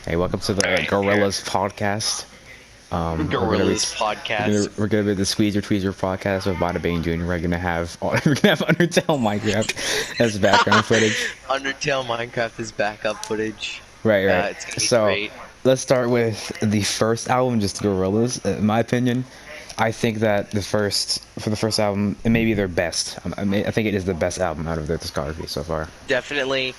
Hey, welcome to the Alright, Gorillas Podcast. Gorillas podcast. We're gonna be the Squeezer Tweezer podcast with Bada Bane Jr. We're gonna have Undertale Minecraft as background footage. Undertale Minecraft is backup footage. Right. It's gonna be So great. let's start with the first album, just Gorillas. In my opinion, I think that for the first album, it may be their best. I think it is the best album out of their discography so far. Definitely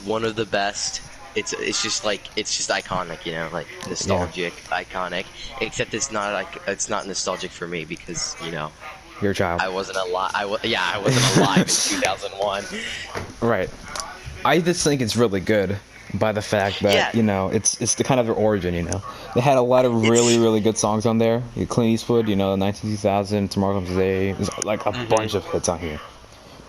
one of the best. It's just iconic, like nostalgic, iconic. Except it's not nostalgic for me because Your child. I wasn't alive. I wasn't alive in 2001. Right. I just think it's really good by the fact that Yeah. it's the kind of their origin. They had a lot of It's really good songs on there. Clint Eastwood, 192000, Tomorrow Comes the Day. There's like a bunch of hits on here,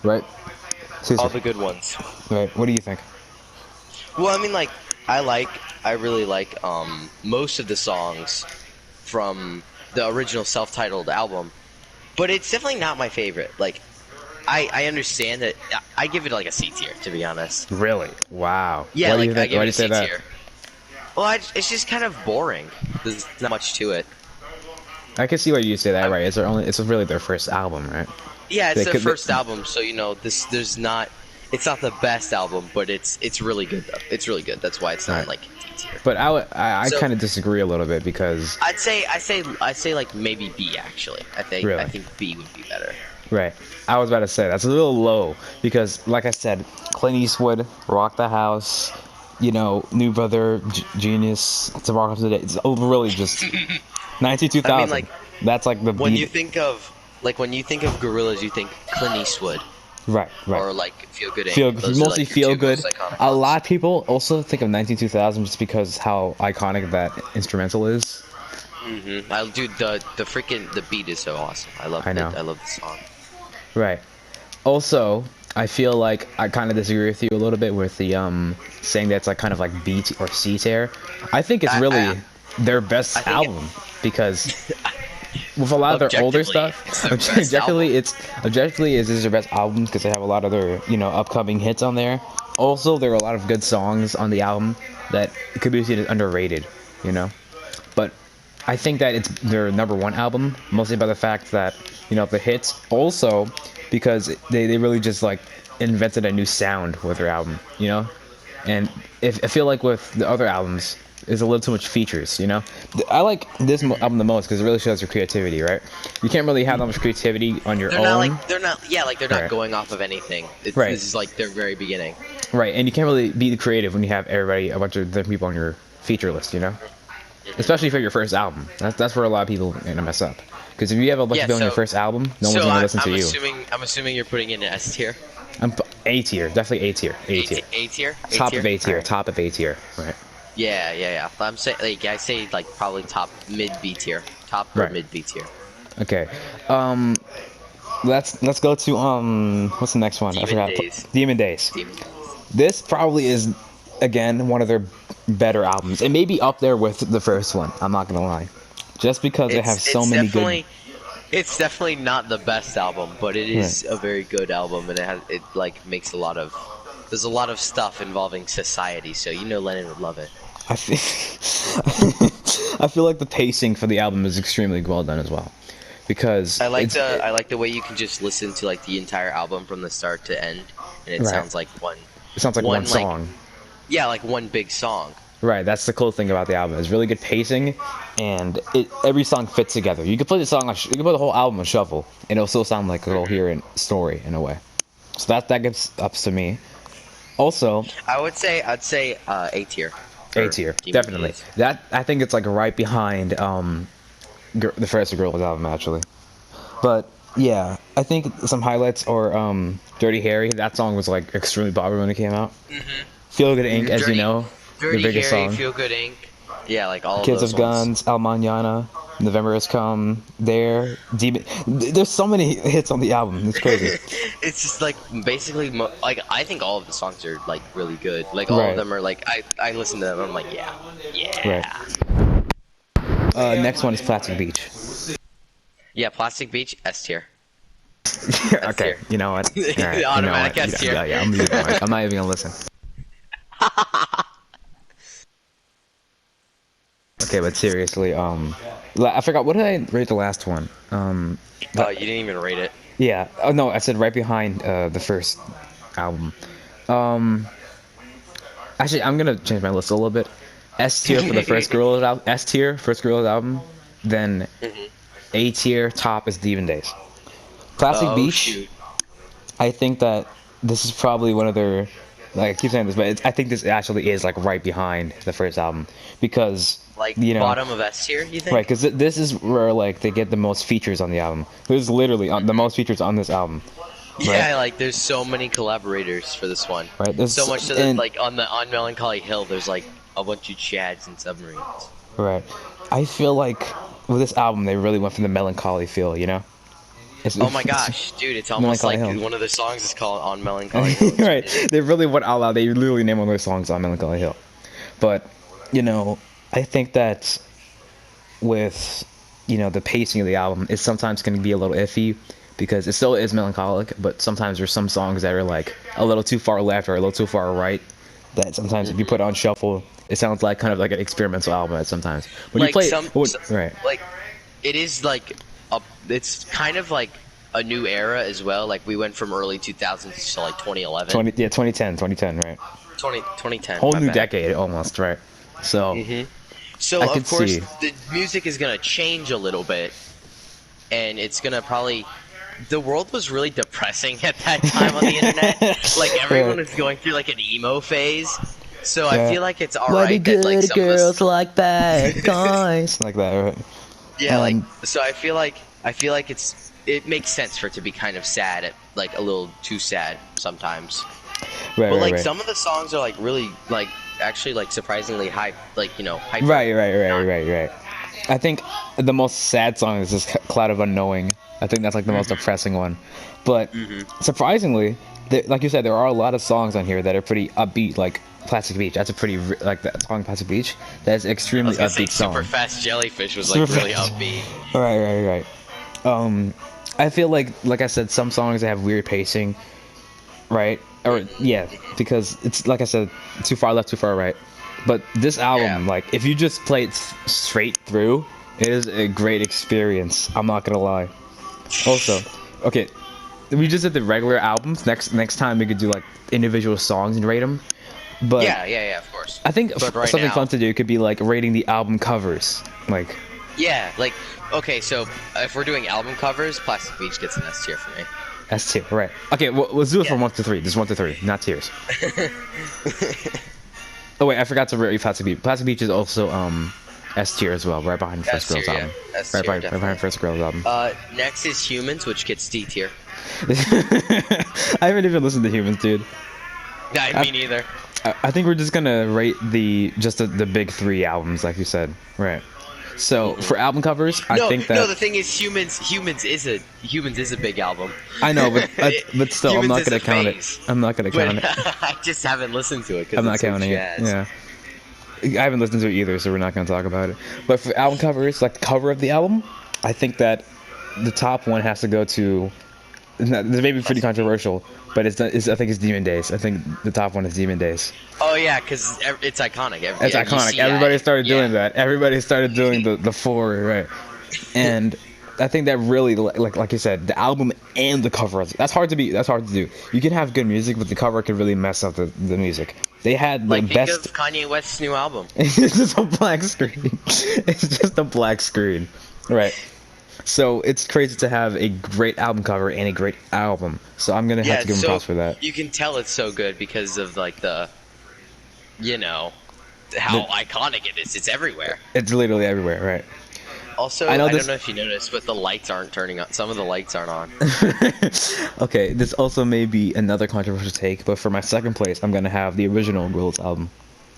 right? all Seriously, the good ones. right? What do you think? Well, I mean, I really like most of the songs from the original self-titled album, but it's definitely not my favorite. Like, I understand that. I give it like a C tier, to be honest. Really? Wow. Yeah, Why do you like I think? give Why do it you a say C that? tier. Well, it's just kind of boring. There's not much to it. I can see why you say that, I'm, right? It's really their first album, right? yeah, it's They their could, first album, so there's not. It's not the best album, but it's really good though. It's really good. That's why it's not right. like C tier. But I So kind of disagree a little bit because I say like maybe B actually. I really. think B would be better. Right. I was about to say that's a little low because, like I said, Clint Eastwood, Rock the House, New Brother, Genius, Tomorrow Comes the Day. It's really just 92 I mean, 2000. That's like the when you beat. think of Gorillas, you think Clint Eastwood Right. or like Feel Good Inc. Those are Mostly like your feel two good. most iconic A ones. lot of people also think of 19 2000 just because how iconic that instrumental is. Dude, the freaking the beat is so awesome. I love I it. know. I love the song. Right. Also, I feel like I kind of disagree with you a little bit with the saying that's like kind of like B or C tier. I think it's I really their I best think album because with a lot of their older objectively stuff, it's their best album. objectively is their best album because they have a lot of their upcoming hits on there. Also, there are a lot of good songs on the album that could be seen as underrated, you know. But I think that it's their number one album, mostly by the fact that the hits. Also, because they really just like invented a new sound with their album, And if I feel like with the other albums, there's a little too much features, I like this album the most because it really shows your creativity, right? You can't really have that much creativity on your own, They're not right? going off of anything. Right, This is like their very beginning. right, and you can't really be creative when you have a bunch of different people on your feature list, especially for your first album. That's where a lot of people mess up. Because if you have a bunch of Yeah, people on your so first album, no one's so gonna I, listen to you. I'm assuming you're putting it in S tier. I'm A tier, definitely A tier, A tier, A tier. top of A tier, Alright. top of A tier, right? Yeah. I'm saying I say like probably top mid B tier, top or Right. mid B tier. Okay. Um, let's go to what's the next one? I Demon forgot. Days. Demon Days. Demon Days. This probably is again one of their better albums. It may be up there with the first one. I'm not gonna lie, just because they have so many good. It's definitely not the best album, but it Right. is a very good album, and it like makes a lot of there's a lot of stuff involving society, so Lennon would love it. I feel, I feel like the pacing for the album is extremely well done as well, because I like the way you can just listen to like the entire album from the start to end, and it right. sounds like It sounds like one song. like one big song. Right, that's the cool thing about the album. It's really good pacing, and every song fits together. You can play you can play the whole album on shuffle, and it'll still sound like a coherent story in a way. So that gives ups to me. Also, I'd say A tier. A for tier, Demon definitely. Days. That I think it's like right behind the first Gorillaz album actually. But yeah, I think some highlights or Dirty Harry. That song was like extremely popular when it came out. Feel Good Inc. As you know, the Dirty biggest Harry, song. Feel Good Inc. Yeah, like all Kids of those of ones. Guns, El Mañana, November Has Come, There, Demon. There's so many hits on the album. It's crazy. It's just like basically like I think all of the songs are like really good. Like all Right. of them are like I listen to them and I'm like yeah. Right. Next one is Plastic Beach. Yeah, Plastic Beach S tier. Okay, tier. you know what? The All right, automatic you know what? S tier. Yeah, I'm leaving. I'm not even gonna listen. Okay, but seriously, I forgot, what did I rate the last one? Oh, you didn't even rate it. Yeah. Oh no, I said right behind the first album. Um, Actually, I'm gonna change my list a little bit. S tier for the first Gorillaz album. S tier, first Gorillaz album. Then A tier, top is Demon Days. Classic Oh Beach. shoot. I think that this is probably one of their. Like I keep saying this, but I think this actually is like right behind the first album because Like you know. bottom of S tier, you think? Right, because this is where like they get the most features on the album. There's literally the most features on this album. Yeah, Right. like there's so many collaborators for this one. Right, there's So much so and- that like on Melancholy Hill, there's like a bunch of Chads and submarines. Right. I feel like with this album they really went for the melancholy feel, you know? Oh my gosh, dude! It's almost Melancholy like Hill. one of the songs is called "On Melancholy Hill." Right. They really went all out. They literally named one of their songs on Melancholy Hill. But, you know, I think that with, you know, the pacing of the album, it's sometimes going to be a little iffy because it still is melancholic, but sometimes there's some songs that are like a little too far left or a little too far right that sometimes if you put on shuffle, it sounds like kind of like an experimental album at sometimes. When Like you play some, right. like it is like it's kind of like a new era as well. Like we went from early 2000s to like 2011. 2010, right. 2010. Whole my new bad. decade almost, right. So So I of could course see. the music is gonna change a little bit, and it's gonna probably. The world was really depressing at that time on the internet. Like everyone was going through like an emo phase. So I feel like it's alright that like some of the like bad guys like that, right? yeah, like so I feel like it makes sense for it to be kind of sad, like a little too sad sometimes. Right, But right, like right. some of the songs are like really like actually like surprisingly hype, like you know hyper. Right. I think the most sad song is this Cloud of Unknowing. I think that's like the most depressing one. But surprisingly, like you said, there are a lot of songs on here that are pretty upbeat, like Plastic Beach. That's a pretty, like that song Plastic Beach. That's an I extremely was gonna say upbeat song. Super Fast Jellyfish was like Super really Fast. upbeat. Right. I feel like I said, some songs that have weird pacing, right? Or yeah, because it's like I said, too far left, too far right. But this album, Yeah. like if you just play it straight through, it is a great experience. I'm not gonna lie. Also, okay, we just did the regular albums. Next time we could do like individual songs and rate them. But Yeah, of course. I think But right something now- fun to do could be like rating the album covers. Like Yeah, like okay, so if we're doing album covers, Plastic Beach gets an S tier for me. S tier, right? Okay, well, let's do it from Yeah. 1 to 3. Just 1 to 3, not tiers. Oh wait, I forgot to rate Plastic Beach. Plastic Beach is also S tier as well, right behind First S tier, Girls yeah. album. S Right tier, behind definitely. First Girls album. Next is Humans, which gets D tier. I haven't even listened to Humans, dude. Yeah, me neither. I think we're just gonna rate the big 3 albums, like you said, right? So for album covers, I think that the thing is, Humans is a big album. I know, but still, I'm Humans not is gonna a count it. phase. I'm not gonna count But it. I just haven't listened to it because I'm not it's so counting it. jazz. Yeah. I haven't listened to it either, so we're not going to talk about it. But for album covers, like the cover of the album, I think that the top one has to go to. This may be pretty controversial, but I think it's Demon Days. I think the top one is Demon Days. Oh yeah, because it's iconic. It's iconic. Everybody started doing that. Everybody started doing the 4, right? And I think that really, like you said, the album and the cover. That's hard to do. You can have good music, but the cover could really mess up the music. They had the Like think best. of Kanye West's new album. It's just a black screen. It's just a black screen. Right. So it's crazy to have a great album cover and a great album. So I'm gonna have to give him props for that. You can tell it's so good because of like the, you know, how iconic it is. It's everywhere. It's literally everywhere, right? Also, I don't know if you noticed, but the lights aren't turning on. Some of the lights aren't on. Okay, this also may be another controversial take, but for my second place, I'm gonna have the original Gorillaz album.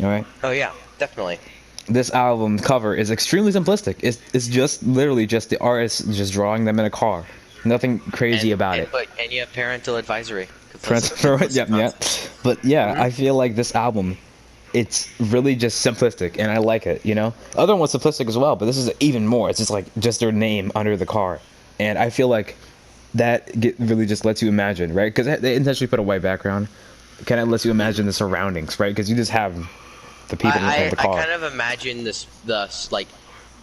All right. Oh yeah, definitely. This album cover is extremely simplistic. It's just literally just the artist just drawing them in a car. Nothing crazy about it. And you have parental advisory. Yeah. But yeah, I feel like this album, it's really just simplistic, and I like it. You know, other one was simplistic as well, but this is even more. It's just like just their name under the car, and I feel like that really just lets you imagine, right? Because they intentionally put a white background, kind of lets you imagine the surroundings, right? Because you just have the people in the I car. kind of imagine this like,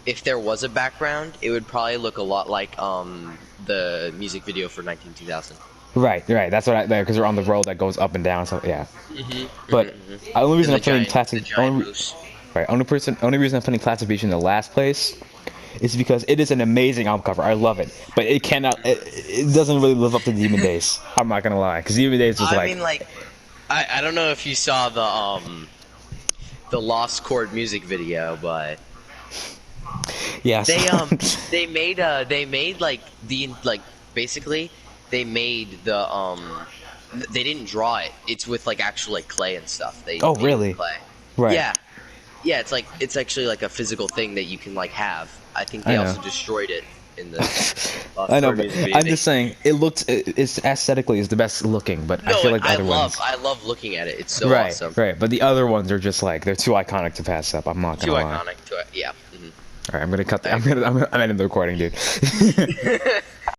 if there was a background, it would probably look a lot like the music video for 192000. Right. That's what I because we're on the road that goes up and down. So yeah. But the only And reason I'm putting the classic, giant moose. right, only reason I'm putting Classic Beach in the last place is because it is an amazing album cover. I love it, but it cannot. It doesn't really live up to Demon Days. I'm not gonna lie, because Demon Days was I like, mean, like, I don't know if you saw the Lost Chord music video, but yes, they made like basically they made they didn't draw it. It's with like actual like clay and stuff. They Oh, made it with really? clay. Right. Yeah. Yeah, it's actually like a physical thing that you can like have. I think I they know. also destroyed it in the I know, Chord but music video. I'm just saying it's aesthetically is the best looking, but I No, feel like the other ones. I love looking at it. It's so Right, awesome. right, but the other ones are just like they're too iconic to pass up. I'm not Too gonna lie. iconic to it. Yeah. All right, I'm gonna cut. I agree. I'm ending the recording, dude.